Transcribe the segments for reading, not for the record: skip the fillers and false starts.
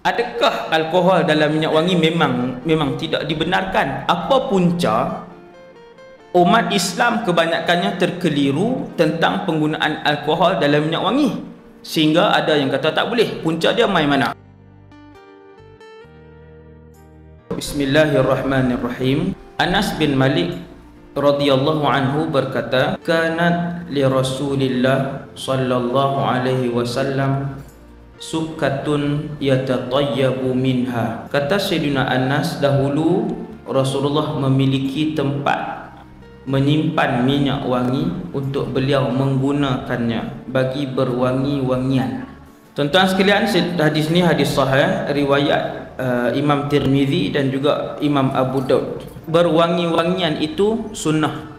Adakah alkohol dalam minyak wangi? Memang tidak dibenarkan. Apa punca? Umat Islam kebanyakannya terkeliru tentang penggunaan alkohol dalam minyak wangi, sehingga ada yang kata tak boleh. Punca dia mai mana? Bismillahirrahmanirrahim. Anas bin Malik radhiyallahu anhu berkata, kanat li Rasulillah sallallahu alaihi wasallam sukatun yatatayyabu minha. Kata Sayyidina Anas, dahulu Rasulullah memiliki tempat menyimpan minyak wangi untuk beliau menggunakannya bagi berwangi-wangian. Tuan-tuan sekalian, hadis ni hadis sahih riwayat Imam Tirmizi dan juga Imam Abu Daud. Berwangi-wangian itu sunnah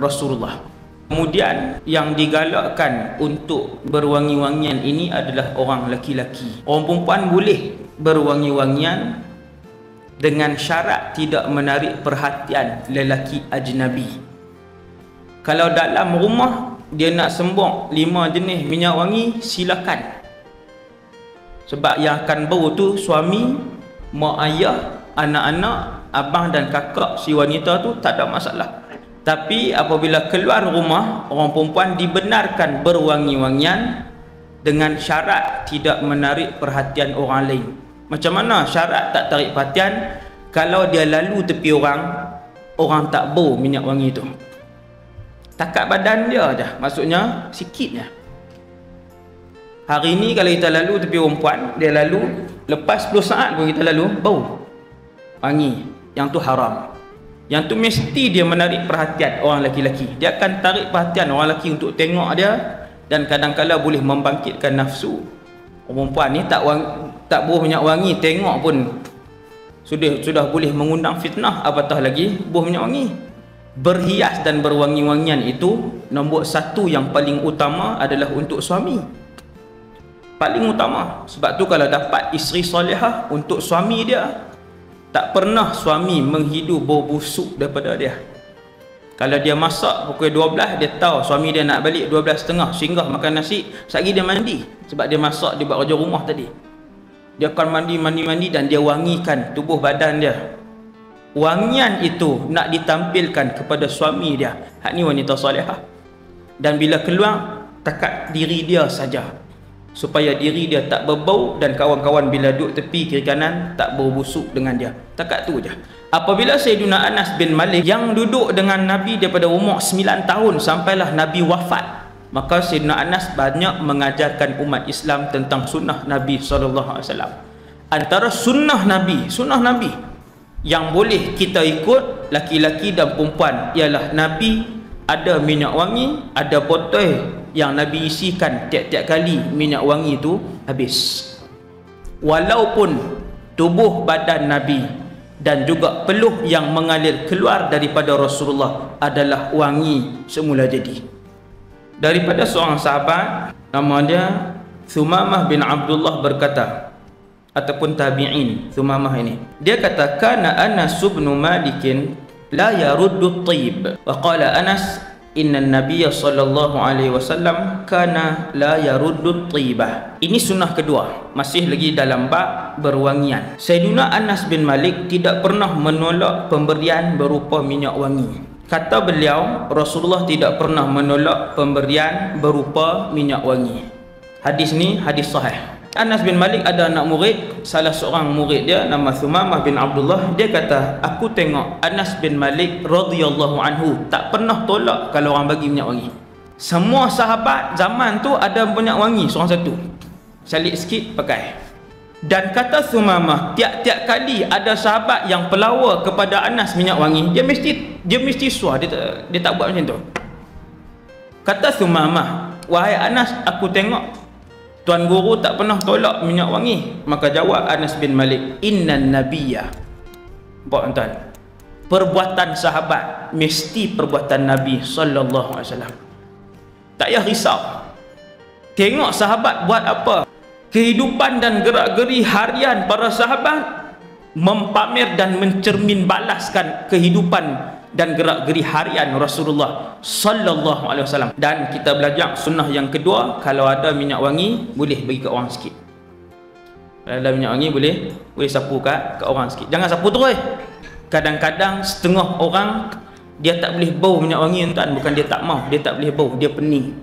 Rasulullah. Kemudian yang digalakkan untuk berwangi-wangian ini adalah orang lelaki-lelaki. Orang perempuan boleh berwangi-wangian dengan syarat tidak menarik perhatian lelaki ajnabi. Kalau dalam rumah dia nak sembok 5 jenis minyak wangi, silakan. Sebab yang akan bau tu suami, mak ayah, anak-anak, abang dan kakak si wanita tu tak ada masalah. Tapi apabila keluar rumah, orang perempuan dibenarkan berwangi-wangian dengan syarat tidak menarik perhatian orang lain. Macam mana syarat tak tarik perhatian? Kalau dia lalu tepi orang tak bau minyak wangi tu. Takat badan dia je, maksudnya sikit je. Hari ni kalau kita lalu tepi perempuan, dia lalu, lepas 10 saat pun kita lalu, bau wangi. Yang tu haram. Yang tu mesti dia menarik perhatian orang lelaki-lelaki. Dia akan tarik perhatian orang lelaki untuk tengok dia, dan kadang-kadang boleh membangkitkan nafsu. Orang perempuan ni tak bau minyak wangi, tengok pun sudah boleh mengundang fitnah, apatah lagi bau minyak wangi. Berhias dan berwangi-wangian itu nombor 1 yang paling utama adalah untuk suami. Paling utama. Sebab tu kalau dapat isteri solehah untuk suami dia, tak pernah suami menghidu bau busuk daripada dia. Kalau dia masak pukul 12, dia tahu suami dia nak balik 12.30, singgah makan nasi, sekali dia mandi. Sebab dia masak, dia buat kerja rumah tadi. Dia akan mandi dan dia wangikan tubuh badan dia. Wangian itu nak ditampilkan kepada suami dia. Hak ni wanita solehah. Dan bila keluar, takat diri dia saja, supaya diri dia tak berbau dan kawan-kawan bila duduk tepi kiri kanan tak bau busuk dengan dia. Takat tu je. Apabila Sayyidina Anas bin Malik yang duduk dengan Nabi daripada umur 9 tahun sampailah Nabi wafat, maka Sayyidina Anas banyak mengajarkan umat Islam tentang sunnah Nabi SAW. Antara sunnah Nabi yang boleh kita ikut, laki-laki dan perempuan, ialah Nabi ada minyak wangi, ada botol yang Nabi isikan tiap-tiap kali minyak wangi itu habis. Walaupun tubuh badan Nabi dan juga peluh yang mengalir keluar daripada Rasulullah adalah wangi semula jadi. Daripada seorang sahabat, nama dia Thumamah bin Abdullah berkata, ataupun tabi'in, Thumamah ini, dia kata, kana Anas bin Malikin la yaruddu at-tayyib. Wa qala Anas, inna an-nabiy sallallahu alaihi wasallam kana la yaruddu at-tayyibah. Ini sunnah kedua, masih lagi dalam bab berwangian. Sayyidina Anas bin Malik tidak pernah menolak pemberian berupa minyak wangi. Kata beliau, Rasulullah tidak pernah menolak pemberian berupa minyak wangi. Hadis ni hadis sahih. Anas bin Malik ada anak murid, salah seorang murid dia nama Thumamah bin Abdullah. Dia kata, aku tengok Anas bin Malik radhiyallahu anhu tak pernah tolak kalau orang bagi minyak wangi. Semua sahabat zaman tu ada minyak wangi seorang satu, salik sikit pakai. Dan kata Thumamah, tiap-tiap kali ada sahabat yang pelawa kepada Anas minyak wangi, dia mesti suah, dia tak buat macam tu. Kata Thumamah, wahai Anas, aku tengok Tuan Guru tak pernah tolak minyak wangi. Maka jawab Anas bin Malik, innan nabiyya. Buat tuan, perbuatan sahabat mesti perbuatan Nabi sallallahu alaihi wasallam. Tak payah risau. Tengok sahabat buat apa. Kehidupan dan gerak-geri harian para sahabat mempamer dan mencermin balaskan kehidupan dan gerak-geri harian Rasulullah sallallahu alaihi wasallam. Dan kita belajar sunnah yang kedua, kalau ada minyak wangi boleh bagi ke orang sikit. Dalam minyak wangi boleh sapu kat orang sikit. Jangan sapu terus. Kadang-kadang setengah orang dia tak boleh bau minyak wangi tuan, bukan dia tak mau, dia tak boleh bau, dia pening.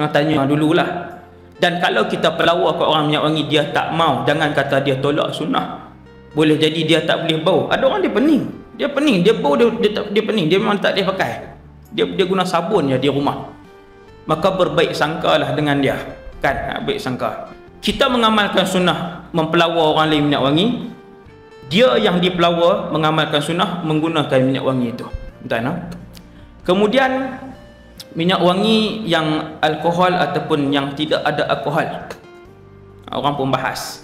Nak tanya dululah. Dan kalau kita pelawar kat orang minyak wangi dia tak mau, jangan kata dia tolak sunnah. Boleh jadi dia tak boleh bau. Ada orang dia pening. Dia pening, dia bau dia pening, dia memang tak boleh pakai. Dia guna sabun je di rumah. Maka berbaik sangkalah dengan dia. Kan, baik sangka. Kita mengamalkan sunnah mempelawar orang lain minyak wangi. Dia yang dipelawar mengamalkan sunnah menggunakan minyak wangi itu. Tuan, kemudian minyak wangi yang alkohol ataupun yang tidak ada alkohol. Orang pun bahas.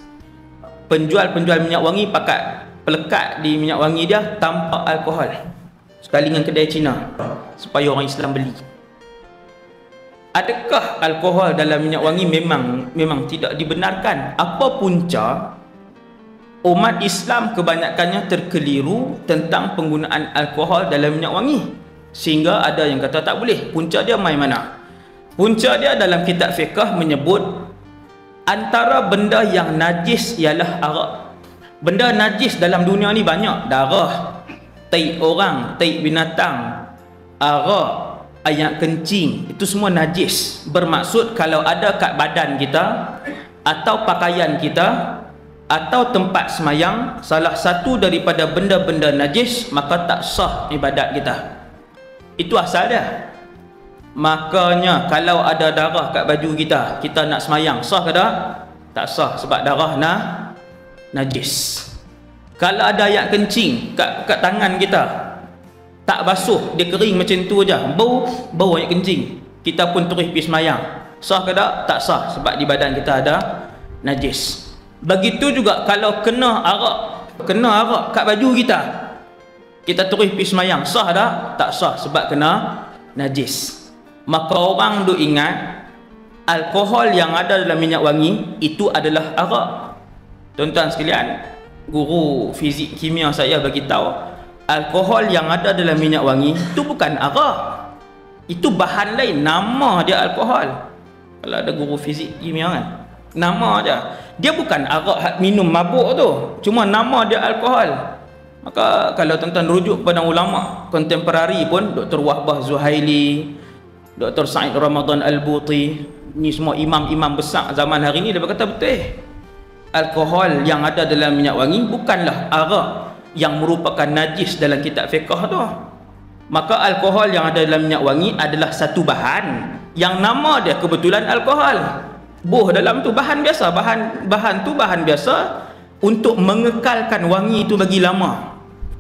Penjual-penjual minyak wangi pakai pelekat di minyak wangi dia tanpa alkohol. Sekali dengan kedai Cina supaya orang Islam beli. Adakah alkohol dalam minyak wangi? Memang tidak dibenarkan. Apa punca? Umat Islam kebanyakannya terkeliru tentang penggunaan alkohol dalam minyak wangi, sehingga ada yang kata tak boleh. Punca dia mai mana? Punca dia dalam kitab fiqh menyebut antara benda yang najis ialah arak. Benda najis dalam dunia ni banyak. Darah, tai orang, tai binatang, arak, air kencing, itu semua najis. Bermaksud kalau ada kat badan kita atau pakaian kita atau tempat semayang, salah satu daripada benda-benda najis, maka tak sah ibadat kita. Itu asal dia. Makanya kalau ada darah kat baju kita, kita nak semayang, sah ke tak? Tak sah, sebab darah najis. Kalau ada air kencing kat tangan kita, tak basuh, dia kering macam tu je, bau air kencing, kita pun terus pergi semayang, sah ke tak? Tak sah, sebab di badan kita ada najis. Begitu juga kalau kena arak kat baju kita terus pergi semayang, sah tak? Tak sah, sebab kena najis. Maka orang duk ingat alkohol yang ada dalam minyak wangi itu adalah arak. Tuan-tuan sekalian, guru fizik kimia saya bagi tahu, alkohol yang ada dalam minyak wangi itu bukan arak. Itu bahan lain, nama dia alkohol. Kalau ada guru fizik kimia kan, nama dia. Dia bukan arak minum mabuk tu, cuma nama dia alkohol. Maka kalau tuan-tuan rujuk kepada ulama kontemporari pun, Dr. Wahbah Zuhaili, Dr. Said Ramadan Al-Buti, ni semua imam-imam besar zaman hari ni, dia berkata betul, alkohol yang ada dalam minyak wangi bukanlah arak yang merupakan najis dalam kitab fiqh tu. Maka alkohol yang ada dalam minyak wangi adalah satu bahan yang nama dia kebetulan alkohol. Boh dalam tu bahan biasa, bahan tu bahan biasa untuk mengekalkan wangi itu bagi lama.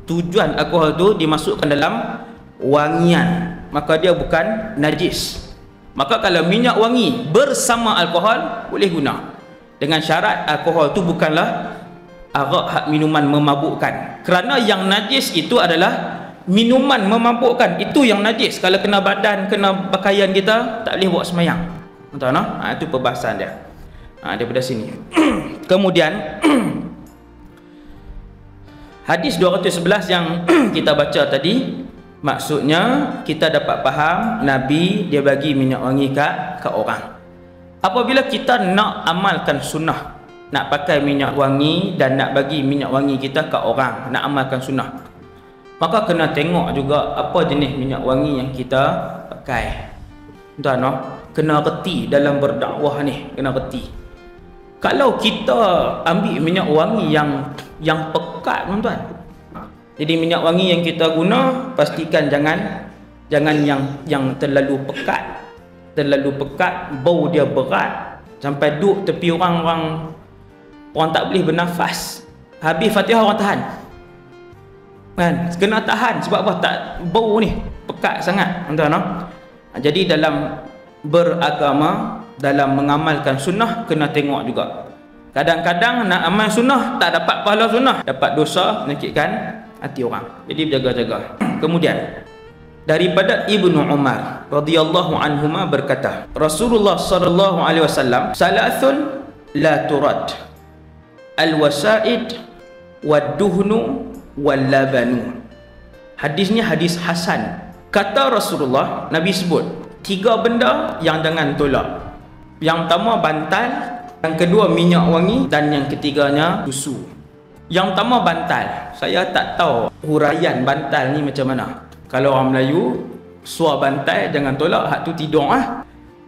Tujuan alkohol tu dimasukkan dalam wangian, maka dia bukan najis. Maka kalau minyak wangi bersama alkohol boleh guna, dengan syarat alkohol tu bukanlah arak minuman memabukkan. Kerana yang najis itu adalah minuman memabukkan, itu yang najis. Kalau kena badan, kena pakaian kita, tak boleh buat semayang. Tahu no? Itu perbahasan dia. Daripada sini. Kemudian hadis 211 yang kita baca tadi, maksudnya kita dapat faham Nabi dia bagi minyak wangi kat orang. Apabila kita nak amalkan sunnah, nak pakai minyak wangi dan nak bagi minyak wangi kita kat orang, nak amalkan sunnah, maka kena tengok juga apa jenis minyak wangi yang kita pakai. Tuan no? Kena reti dalam berdakwah ni, kena reti. Kalau kita ambil minyak wangi yang pekat, tuan-tuan, jadi minyak wangi yang kita guna pastikan jangan yang terlalu pekat. Terlalu pekat, bau dia berat sampai duduk tepi orang tak boleh bernafas. Habis Fatihah orang tahan. Kan? Kena tahan sebab apa? Tak, bau ni pekat sangat, tuan-tuan no? Jadi dalam beragama, dalam mengamalkan sunnah, kena tengok juga. Kadang-kadang nak amal sunnah tak dapat pahala sunnah, dapat dosa, menyakitkan hati orang. Jadi berjaga-jaga. Kemudian daripada Ibnu Umar radhiyallahu anhuma berkata, Rasulullah sallallahu alaihi wasallam, salasun la turad, al-wasaid wad-duhnu wal-labanu. Hadisnya hadis hasan. Kata Rasulullah, Nabi sebut 3 benda yang jangan tolak. Yang pertama bantal, Yang kedua minyak wangi, dan yang ketiganya susu. Yang pertama bantal. Saya tak tahu huraian bantal ni macam mana. Kalau orang Melayu, suar bantal jangan tolak, hak tu tidur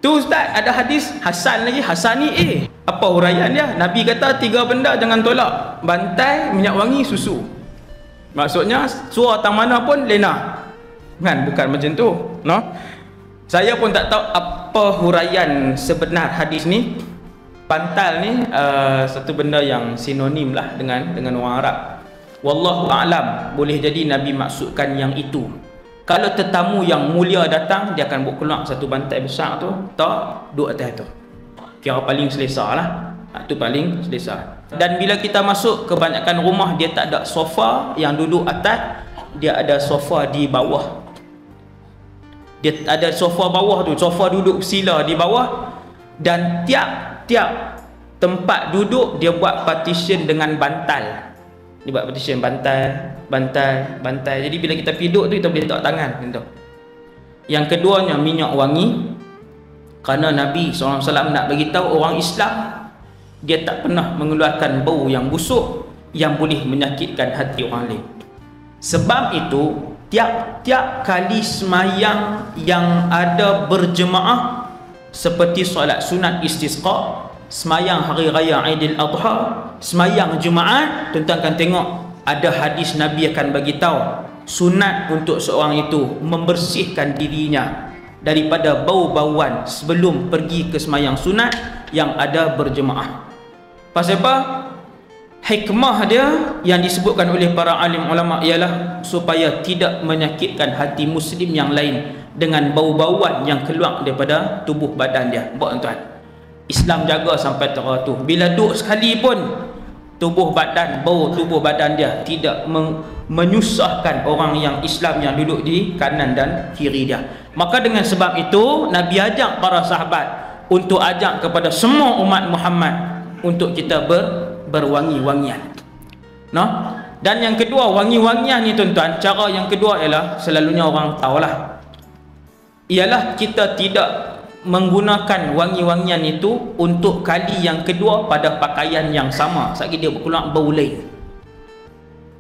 Tu ustaz, ada hadis Hasan lagi. Hasan ni apa huraian dia? Nabi kata 3 benda jangan tolak: bantal, minyak wangi, susu. Maksudnya suar tang mana pun lena. Kan, bukan macam tu, no? Saya pun tak tahu apa huraian sebenar hadis ni. Bantal ni satu benda yang sinonim lah dengan orang Arab. Wallahu a'lam, boleh jadi Nabi maksudkan yang itu. Kalau tetamu yang mulia datang, dia akan buat keluar satu bantal besar tu, tak duduk atas tu. Kira paling selesa lah. Tu paling selesa. Dan bila kita masuk, kebanyakan rumah dia tak ada sofa yang duduk atas, dia ada sofa di bawah. Dia ada sofa bawah tu, sofa duduk sila di bawah, dan tiap tempat duduk dia buat partition dengan bantal. Dia buat partition bantal. Jadi bila kita duduk tu, kita boleh letak tangan gitu. Yang keduanya minyak wangi, kerana Nabi SAW nak bagi tahu orang Islam dia tak pernah mengeluarkan bau yang busuk yang boleh menyakitkan hati orang lain. Sebab itu tiap-tiap kali semayang yang ada berjemaah, seperti solat sunat istisqa, semayang hari raya Aidil Adha, semayang Jumaat, tuan-tuan akan tengok ada hadis Nabi akan bagi tahu sunat untuk seorang itu membersihkan dirinya daripada bau-bauan sebelum pergi ke semayang sunat yang ada berjemaah. Pasal apa? Hikmah dia yang disebutkan oleh para alim ulama ialah supaya tidak menyakitkan hati muslim yang lain dengan bau-bauan yang keluar daripada tubuh badan dia. Buat tuan-tuan, Islam jaga sampai tera tu. Bila duduk sekali pun tubuh badan, bau tubuh badan dia tidak menyusahkan orang yang Islam yang duduk di kanan dan kiri dia. Maka dengan sebab itu Nabi ajak para sahabat untuk ajak kepada semua umat Muhammad untuk kita berwangi-wangian. Nah, dan yang kedua, wangi-wangian ni tuan-tuan, cara yang kedua ialah selalunya orang tahulah, ialah kita tidak menggunakan wangi-wangian itu untuk kali yang kedua pada pakaian yang sama. Sekali dia berkeluar bau lain.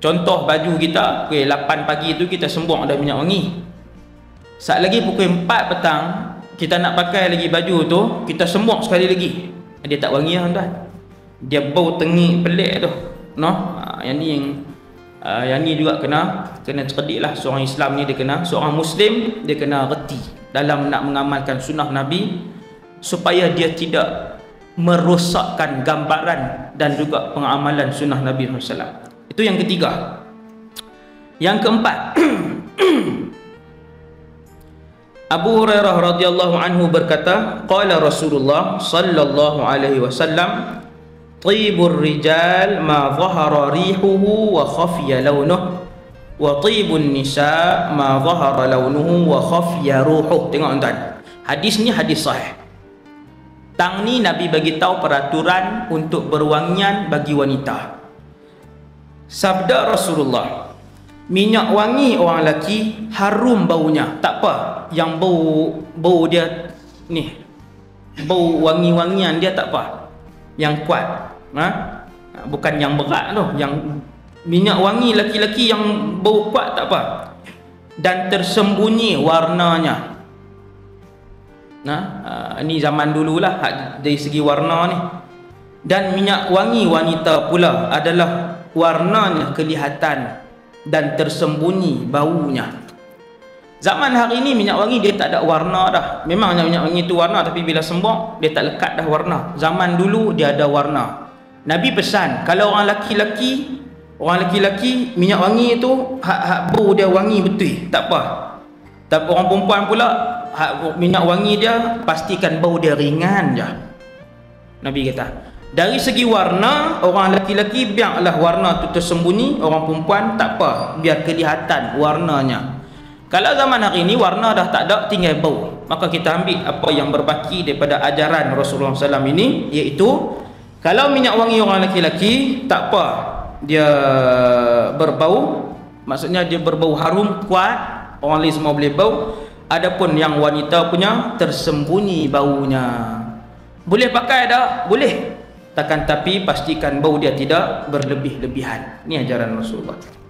Contoh baju kita pukul 8 pagi tu kita sembung ada minyak wangi. Saat lagi pukul 4 petang kita nak pakai lagi baju tu, kita sembung sekali lagi. Dia tak wangi lah tuan. Dia bau tengik pelik tu. No? Yang ni juga kena cerdik lah. Seorang Islam ni dia kena, seorang Muslim dia kena reti dalam nak mengamalkan sunnah Nabi supaya dia tidak merosakkan gambaran dan juga pengamalan sunnah Nabi SAW. Itu yang ketiga. Yang keempat, Abu Hurairah radhiyallahu anhu berkata, qala Rasulullah sallallahu alaihi wasallam, tibur rijal ma zahara rihuhu wa khafiya launuhu wa tibun nisa ma zahara launuhu wa khafiya ruhuh. Tengok tuan, hadis ni hadis sahih. Tang ni Nabi bagi tahu peraturan untuk berwangian bagi wanita. Sabda Rasulullah, minyak wangi orang lelaki harum baunya, tak apa. Yang bau dia ni, bau wangi-wangian dia tak apa, yang kuat, bukan yang berat tu. Yang minyak wangi laki-laki yang bau kuat tak apa, dan tersembunyi warnanya. Ini zaman dululah dari segi warna ni. Dan minyak wangi wanita pula adalah warnanya kelihatan dan tersembunyi baunya. Zaman hari ini minyak wangi dia tak ada warna dah. Memangnya minyak wangi itu warna, tapi bila sembok dia tak lekat dah warna. Zaman dulu dia ada warna. Nabi pesan kalau orang laki-laki minyak wangi itu hak bau dia wangi betul, tak apa. Tapi orang perempuan pula minyak wangi dia pastikan bau dia ringan je. Nabi kata dari segi warna, orang laki-laki biarlah warna tu tersembunyi, orang perempuan tak apa, biar kelihatan warnanya. Kalau zaman hari ini warna dah tak ada, tinggal bau, maka kita ambil apa yang berbaki daripada ajaran Rasulullah SAW ini, iaitu kalau minyak wangi orang laki-laki tak apa dia berbau, maksudnya dia berbau harum kuat, orang lain semua boleh bau. Adapun yang wanita punya tersembunyi baunya. Boleh pakai tak? Boleh. Takkan tapi pastikan bau dia tidak berlebih-lebihan. Ini ajaran Rasulullah.